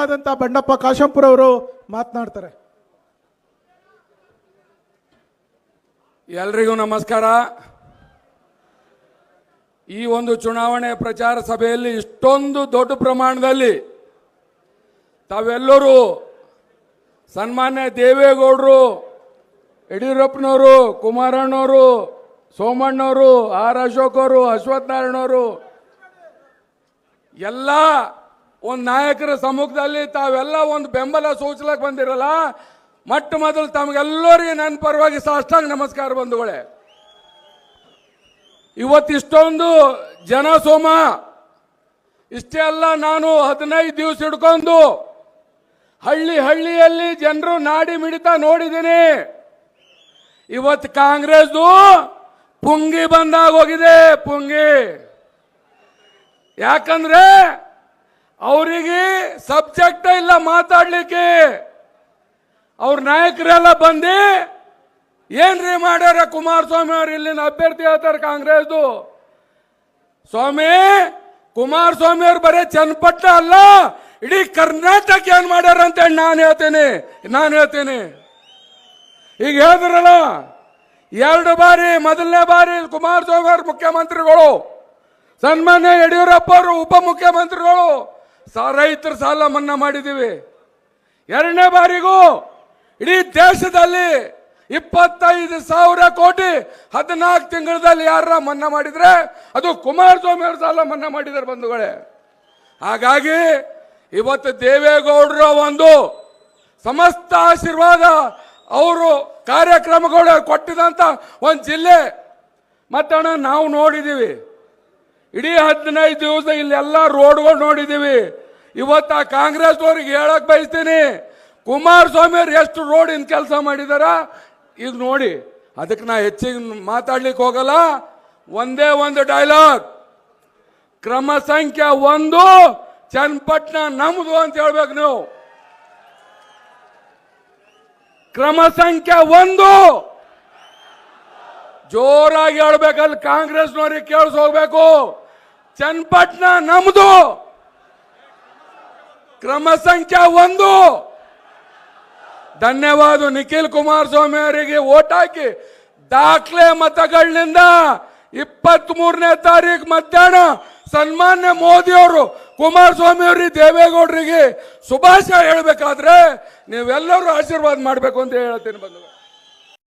ಶಾಸಕರಾದಂಥ ಬಂಡಪ್ಪ ಕಾಶಂಪುರ ಅವರು ಮಾತನಾಡ್ತಾರೆ. ಎಲ್ರಿಗೂ ನಮಸ್ಕಾರ. ಈ ಒಂದು ಚುನಾವಣೆ ಪ್ರಚಾರ ಸಭೆಯಲ್ಲಿ ಇಷ್ಟೊಂದು ದೊಡ್ಡ ಪ್ರಮಾಣದಲ್ಲಿ ತಾವೆಲ್ಲರೂ ಸನ್ಮಾನ್ಯ ದೇವೇಗೌಡರು, ಯಡಿಯೂರಪ್ಪನವರು, ಕುಮಾರಣ್ಣವರು, ಸೋಮಣ್ಣವರು, ಆರ್ ಅಶೋಕ್ ಅವರು, ಅಶ್ವಥ್ ನಾರಾಯಣವರು ಎಲ್ಲ ಒಂದು ನಾಯಕರ ಸಮ್ಮುಖದಲ್ಲಿ ತಾವೆಲ್ಲ ಒಂದು ಬೆಂಬಲ ಸೂಚಲಕ್ಕೆ ಬಂದಿರಲ್ಲ. ಮೊಟ್ಟ ಮೊದಲು ತಮಗೆಲ್ಲರಿಗೆ ನನ್ನ ಪರವಾಗಿ ಸಾಷ್ಟಾಂಗ ನಮಸ್ಕಾರ ಬಂಧುಗಳೇ. ಇವತ್ತಿಷ್ಟೊಂದು ಜನ ಸೋಮ ಇಷ್ಟೇ ಅಲ್ಲ, ನಾನು 15 ದಿವಸ ಹಿಡ್ಕೊಂಡು ಹಳ್ಳಿಯಲ್ಲಿ ಜನರು ನಾಡಿ ಮಿಡಿತ ನೋಡಿದ್ದೀನಿ. ಇವತ್ತು ಕಾಂಗ್ರೆಸ್ದು ಪುಂಗಿ ಬಂದಾಗ ಹೋಗಿದೆ, ಪುಂಗಿ. ಯಾಕಂದ್ರೆ ಅವರಿಗೆ ಸಬ್ಜೆಕ್ಟ್ ಇಲ್ಲ ಮಾತಾಡ್ಲಿಕ್ಕೆ. ಅವ್ರ ನಾಯಕರೆಲ್ಲ ಬಂದು ಏನ್ರಿ ಮಾಡ್ಯಾರ ಕುಮಾರಸ್ವಾಮಿ ಅವ್ರು ಇಲ್ಲಿನ ಅಭ್ಯರ್ಥಿ ಹೇಳ್ತಾರೆ ಕಾಂಗ್ರೆಸ್ದು. ಸ್ವಾಮಿ, ಕುಮಾರಸ್ವಾಮಿ ಅವ್ರು ಬರೀ ಚನ್ನಪಟ್ಟಣ ಅಲ್ಲ, ಇಡೀ ಕರ್ನಾಟಕ ಏನ್ ಮಾಡ್ಯಾರ ಅಂತ ನಾನು ಹೇಳ್ತೀನಿ. ಈಗ ಹೇಳಿದ್ರಲ್ಲ, 2 ಬಾರಿ, ಮೊದಲನೇ ಬಾರಿ ಕುಮಾರಸ್ವಾಮಿ ಅವರು ಮುಖ್ಯಮಂತ್ರಿಗಳು, ಸನ್ಮಾನ್ಯ ಯಡಿಯೂರಪ್ಪ ಅವರು ಉಪಮುಖ್ಯಮಂತ್ರಿಗಳು, ರೈತರ ಸಾಲ ಮನ್ನಾ ಮಾಡಿದ್ದೀವಿ. 2ನೇ ಬಾರಿಗೂ ಇಡೀ ದೇಶದಲ್ಲಿ 25,000 ಕೋಟಿ 14 ತಿಂಗಳಲ್ಲಿ ಯಾರ ಮನ್ನಾ ಮಾಡಿದ್ರೆ ಅದು ಕುಮಾರಸ್ವಾಮಿ ಅವರು ಸಾಲ ಮನ್ನಾ ಮಾಡಿದ್ದಾರೆ ಬಂಧುಗಳೇ. ಹಾಗಾಗಿ ಇವತ್ತು ದೇವೇಗೌಡರ ಒಂದು ಸಮಸ್ತ ಆಶೀರ್ವಾದ, ಅವರು ಕಾರ್ಯಕ್ರಮಗಳು ಕೊಟ್ಟಿದಂತ ಒಂದು ಜಿಲ್ಲೆ ಮತ್ತಣ್ಣ ನಾವು ನೋಡಿದ್ದೀವಿ. ಇಡೀ 15 ದಿವಸ ಇಲ್ಲೆಲ್ಲ ರೋಡ್ಗಳು ನೋಡಿದ್ದೀವಿ. ಇವತ್ತು ಆ ಕಾಂಗ್ರೆಸ್ ಅವ್ರಿಗೆ ಹೇಳಕ್ ಬಯಸ್ತೀನಿ, ಕುಮಾರಸ್ವಾಮಿ ಅವ್ರು ಎಷ್ಟು ರೋಡಿನ ಕೆಲಸ ಮಾಡಿದಾರ ಈಗ ನೋಡಿ. ಅದಕ್ಕೆ ನಾ ಹೆಚ್ಚಿಗೆ ಮಾತಾಡ್ಲಿಕ್ಕೆ ಹೋಗಲ್ಲ. ಒಂದೇ ಒಂದು ಡೈಲಾಗ್, ಕ್ರಮ ಸಂಖ್ಯೆ 1 ಚನ್ನಪಟ್ಟಣ ನಮ್ದು ಅಂತ ಹೇಳ್ಬೇಕು ನೀವು. ಕ್ರಮ ಸಂಖ್ಯೆ 1 ಜೋರಾಗಿ ಹೇಳ್ಬೇಕಲ್ಲಿ, ಕಾಂಗ್ರೆಸ್ನವ್ರಿಗೆ ಕೇಳಿಸ್ ಹೋಗ್ಬೇಕು. ಚನ್ನಪಟ್ಟಣ ನಮ್ದು, ಕ್ರಮ ಸಂಖ್ಯೆ 1. ಧನ್ಯವಾದ. ನಿಖಿಲ್ ಕುಮಾರಸ್ವಾಮಿ ಅವರಿಗೆ ಓಟ್ ಹಾಕಿ ದಾಖಲೆ ಮತಗಳಿಂದ 23ನೇ ತಾರೀಕು ಮಧ್ಯಾಹ್ನ ಸನ್ಮಾನ್ಯ ಮೋದಿ ಅವರು ಕುಮಾರಸ್ವಾಮಿ ಅವರಿಗೆ, ದೇವೇಗೌಡರಿಗೆ ಶುಭಾಶಯ ಹೇಳಬೇಕಾದ್ರೆ ನೀವೆಲ್ಲರೂ ಆಶೀರ್ವಾದ ಮಾಡಬೇಕು ಅಂತ ಹೇಳ್ತೀನಿ ಬಂಧುಗಳು.